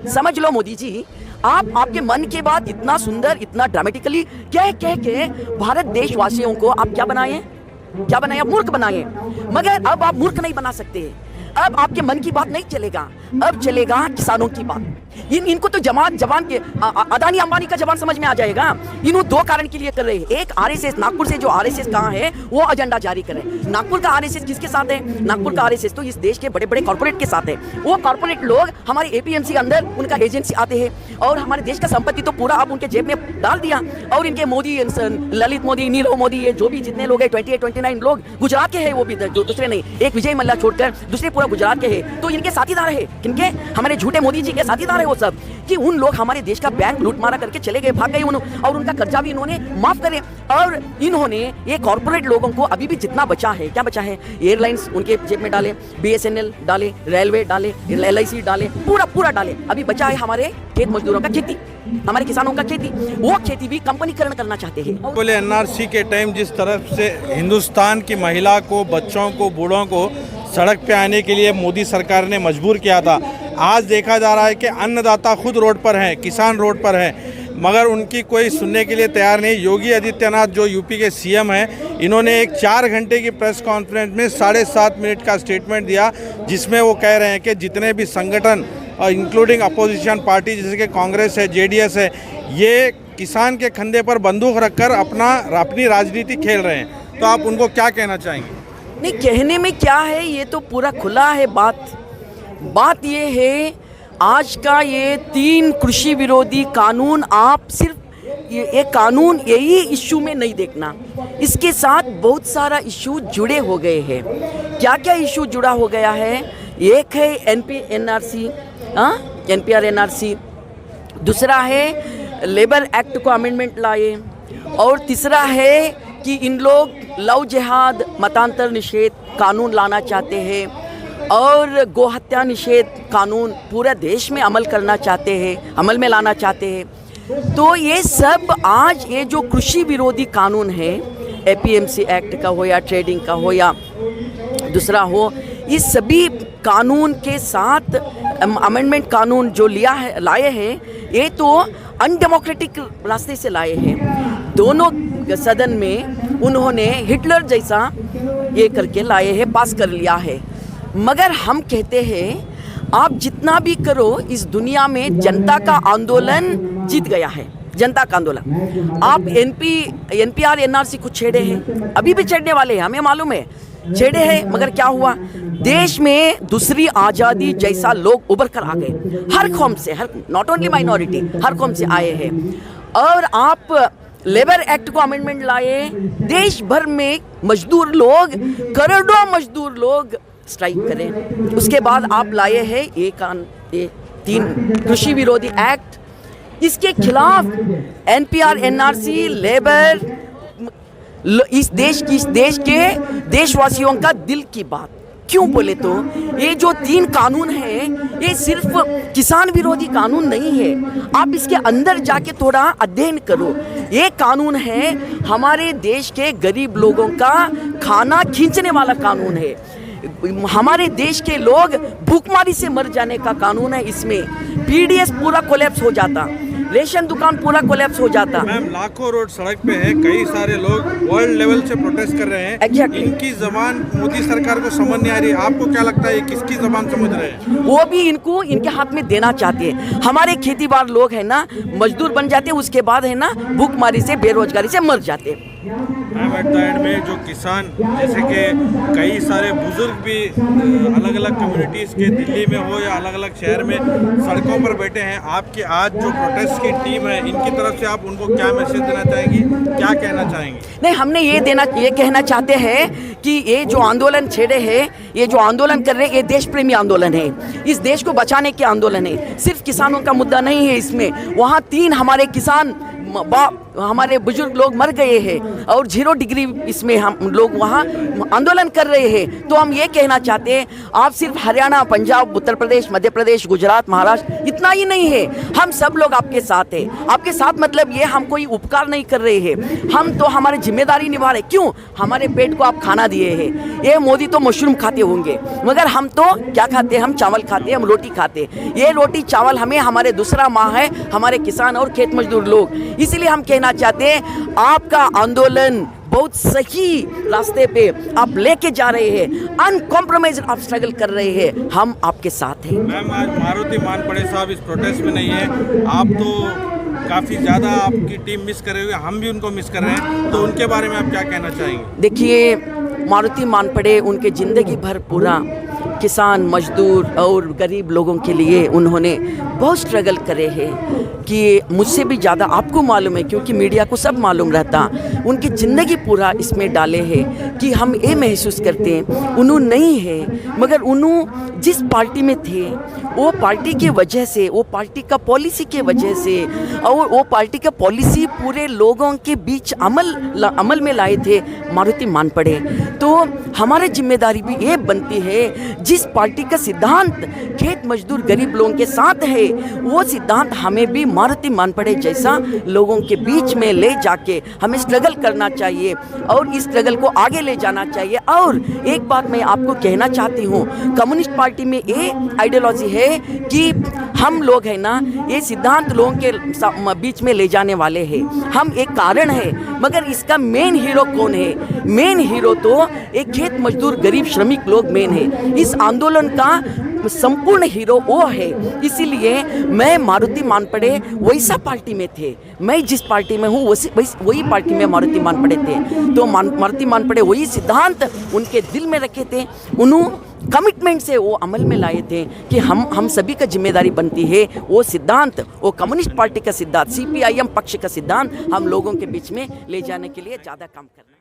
समझ लो मोदी जी, आप आपके मन के बात इतना सुंदर, इतना ड्रामेटिकली कह के भारत देशवासियों को आप क्या बनाए, मूर्ख बनाए। मगर अब आप मूर्ख नहीं बना सकते। अब आपके मन की बात नहीं चलेगा, अब चलेगा किसानों की बात। इनको तो जबान के अदानी अंबानी का जबान समझ में आ जाएगा। इन्हों दो कारण के लिए कर रहे हैं। एक, आरएसएस, नागपुर से जो आरएसएस कहाँ है वो एजेंडा जारी कर रहे हैं। नागपुर का आरएसएस किसके साथ है? नागपुर का आरएसएस तो इस देश के बड़े बड़े कॉर्पोरेट के साथ है। वो कॉर्पोरेट लोग हमारे एपीएमसी के अंदर उनका एजेंसी आते हैं और हमारे देश का संपत्ति तो पूरा अब उनके जेब में डाल दिया। और इनके मोदी, ललित मोदी, नीरव मोदी, ये जो भी जितने लोग हैं 28-29 लोग गुजरात के हैं, वो भी दूसरे नहीं, एक विजय मल्ल्या छोड़कर दूसरे पूरा गुजरात के हैं। तो इनके साथीदार है, किनके? हमारे झूठे मोदी जी के साथीदार है वो सब, कि उन लोग हमारे देश का बैंक लूट मारा करके चले गए, भाग गए और उनका कर्जा भी इन्होंने माफ करे। और इन्होंने ये कॉर्पोरेट लोगों को अभी भी जितना बचा है, क्या बचा है? एयरलाइंस उनके जेब में डाले, बीएसएनएल डाले, रेलवे डाले, एलआईसी डाले, पूरा डाले। अभी बचा है हमारे खेत मजदूरों का खेती, हमारे किसानों का खेती। वो खेती भी कंपनीकरण करना चाहते हैं। बोले एनआरसी के टाइम जिस तरफ से हिंदुस्तान की महिला को, बच्चों को, बूढ़ों को सड़क पे आने के लिए मोदी सरकार ने मजबूर किया था, आज देखा जा रहा है कि अन्नदाता खुद रोड पर हैं, किसान रोड पर हैं, मगर उनकी कोई सुनने के लिए तैयार नहीं। योगी आदित्यनाथ जो यूपी के सीएम हैं, इन्होंने एक 4 घंटे की प्रेस कॉन्फ्रेंस में 7.5 मिनट का स्टेटमेंट दिया, जिसमें वो कह रहे हैं कि जितने भी संगठन और इंक्लूडिंग अपोजिशन पार्टी जैसे कि कांग्रेस है, जेडीएस है, ये किसान के कंधे पर बंदूक रखकर अपनी राजनीति खेल रहे हैं। तो आप उनको क्या कहना चाहेंगे? नहीं, कहने में क्या है, ये तो पूरा खुला है। बात ये है, आज का ये 3 कृषि विरोधी कानून, आप सिर्फ ये कानून यही इश्यू में नहीं देखना, इसके साथ बहुत सारा इश्यू जुड़े हो गए हैं। क्या क्या इश्यू जुड़ा हो गया है? एक है एनपीआर एनआरसी, दूसरा है लेबर एक्ट को अमेंडमेंट लाए, और तीसरा है कि इन लोग लव जिहाद, मतांतर निषेध कानून लाना चाहते हैं, और गोहत्या निषेध कानून पूरे देश में अमल में लाना चाहते हैं। तो ये सब आज ये जो कृषि विरोधी कानून है, एपीएमसी एक्ट का हो या ट्रेडिंग का हो या दूसरा हो, इस सभी कानून के साथ अमेंडमेंट कानून जो लाए हैं, ये तो अनडेमोक्रेटिक रास्ते से लाए हैं। दोनों सदन में उन्होंने हिटलर जैसा ये करके लाए हैं, पास कर लिया है। मगर हम कहते हैं, आप जितना भी करो, इस दुनिया में जनता का आंदोलन जीत गया है, जनता का आंदोलन। आप एनपीआर एनआरसी को छेड़े हैं, अभी भी छेड़ने वाले हैं, हमें मालूम है, छेड़े हैं, मगर क्या हुआ? देश में दूसरी आज़ादी जैसा लोग उभर कर आ गए, हर कौम से, नॉट ओनली माइनॉरिटी, हर कौम से आए हैं। और आप लेबर एक्ट को अमेंडमेंट लाए, देश भर में मजदूर लोग, करोड़ों मजदूर लोग स्ट्राइक करें। उसके बाद आप लाए हैं ये 3 कृषि विरोधी एक्ट, इसके खिलाफ एनपीआर एनआरसी, लेबर, इस देश के देशवासियों का दिल की बात। क्यों बोले तो ये जो 3 कानून हैं, ये सिर्फ किसान विरोधी कानून नहीं है। आप इसके अंदर जाके थोड़ा अध्ययन करो। ये कानून है हमारे देश के गरीब लोगों का खाना खींचने वाला कानून है। हमारे देश के लोग भूखमरी से मर जाने का कानून है। इसमें पीडीएस पूरा कोलैप्स हो जाता, रेशन दुकान पूरा कोलैप्स हो जाता। मैम, लाखों रोड सड़क पे है, कई सारे लोग वर्ल्ड लेवल से प्रोटेस्ट कर रहे हैं। Exactly. इनकी जबान मोदी सरकार को समझ नहीं आ रही। आपको क्या लगता है, ये किसकी जबान समझ रहे हैं? वो भी इनको इनके हाथ में देना चाहते हैं। हमारे खेतीबार लोग हैं ना, मजदूर बन जाते हैं, उसके बाद है ना भूखमरी से, बेरोजगारी से मर जाते हैं। मैम, एट द एंड में जो किसान, जैसे कि कई सारे बुजुर्ग भी अलग अलग कम्युनिटीज़ के, दिल्ली में हो या अलग अलग शहर में, सड़कों पर बैठे हैं। आपकी आज जो प्रोटेस्ट की टीम है, इनकी तरफ से आप उनको क्या मैसेज देना चाहेंगी, क्या कहना चाहेंगी? नहीं, हमने ये कहना चाहते हैं कि ये जो आंदोलन छेड़े हैं, ये जो आंदोलन कर रहे हैं, ये देश प्रेमी आंदोलन है, इस देश को बचाने के आंदोलन है। सिर्फ किसानों का मुद्दा नहीं है इसमें। वहाँ 3 हमारे किसान हमारे बुजुर्ग लोग मर गए हैं और 0 डिग्री इसमें हम लोग वहाँ आंदोलन कर रहे हैं। तो हम ये कहना चाहते हैं, आप सिर्फ हरियाणा, पंजाब, उत्तर प्रदेश, मध्य प्रदेश, गुजरात, महाराष्ट्र इतना ही नहीं है, हम सब लोग आपके साथ हैं। आपके साथ मतलब ये हम कोई उपकार नहीं कर रहे हैं, हम तो हमारी जिम्मेदारी निभा रहे। क्यों? हमारे पेट को आप खाना दिए हैं। ये मोदी तो मशरूम खाते होंगे, मगर हम तो क्या खाते हैं? हम चावल खाते हैं, हम रोटी खाते हैं। ये रोटी चावल हमें हमारे दूसरा माँ है, हमारे किसान और खेत मजदूर लोग। इसलिए हम कहना चाहते हैं, आपका आंदोलन बहुत सही रास्ते पे आप लेके जा रहे हैं, अनकॉम्प्रोमाइज आप स्ट्रगल कर रहे हैं, हम आपके साथ हैं। मैम, आज मारुति मानपड़े साहब इस प्रोटेस्ट में नहीं है, आप तो काफ़ी ज़्यादा आपकी टीम मिस कर रहे हुए, हम भी उनको मिस कर रहे हैं, तो उनके बारे में आप क्या कहना चाहेंगे? देखिए, मारुति मानपड़े उनके ज़िंदगी भर पूरा किसान, मजदूर और गरीब लोगों के लिए उन्होंने बहुत स्ट्रगल करे हैं कि मुझसे भी ज़्यादा आपको मालूम है, क्योंकि मीडिया को सब मालूम रहता। उनकी ज़िंदगी पूरा इसमें डाले हैं कि हम ये महसूस करते हैं उन्होंने नहीं है, मगर उन्होंने जिस पार्टी में थे वो पार्टी की वजह से, वो पार्टी का पॉलिसी के वजह से, और वो पार्टी का पॉलिसी पूरे लोगों के बीच अमल में लाए थे मारुति मानपड़े। तो हमारी जिम्मेदारी भी ये बनती है, जिस पार्टी का सिद्धांत खेत मजदूर गरीब लोगों के साथ है, वो सिद्धांत हमें भी मारुति मानपड़े जैसा लोगों के बीच में ले जाके हमें स्ट्रगल करना चाहिए और इस स्ट्रगल को आगे ले जाना चाहिए। और एक बात मैं आपको कहना चाहती हूँ, कम्युनिस्ट पार्टी में ये आइडियोलॉजी है कि हम लोग हैं ना, ये सिद्धांत लोगों के बीच में ले जाने वाले हैं, हम एक कारण है, मगर इसका मेन हीरो कौन है? मेन हीरो तो एक खेत मजदूर गरीब श्रमिक लोग मेन है। इस आंदोलन का संपूर्ण हीरो वो है। इसीलिए मैं मारुति मानपड़े वैसा पार्टी में थे, मैं जिस पार्टी में हूँ वही पार्टी में मारुति मानपड़े थे। तो मारुति मानपड़े वही सिद्धांत उनके दिल में रखे थे, उन्होंने कमिटमेंट से वो अमल में लाए थे कि हम सभी का जिम्मेदारी बनती है वो सिद्धांत, वो कम्युनिस्ट पार्टी का सिद्धांत, CPIM पक्ष का सिद्धांत हम लोगों के बीच में ले जाने के लिए ज़्यादा काम करना।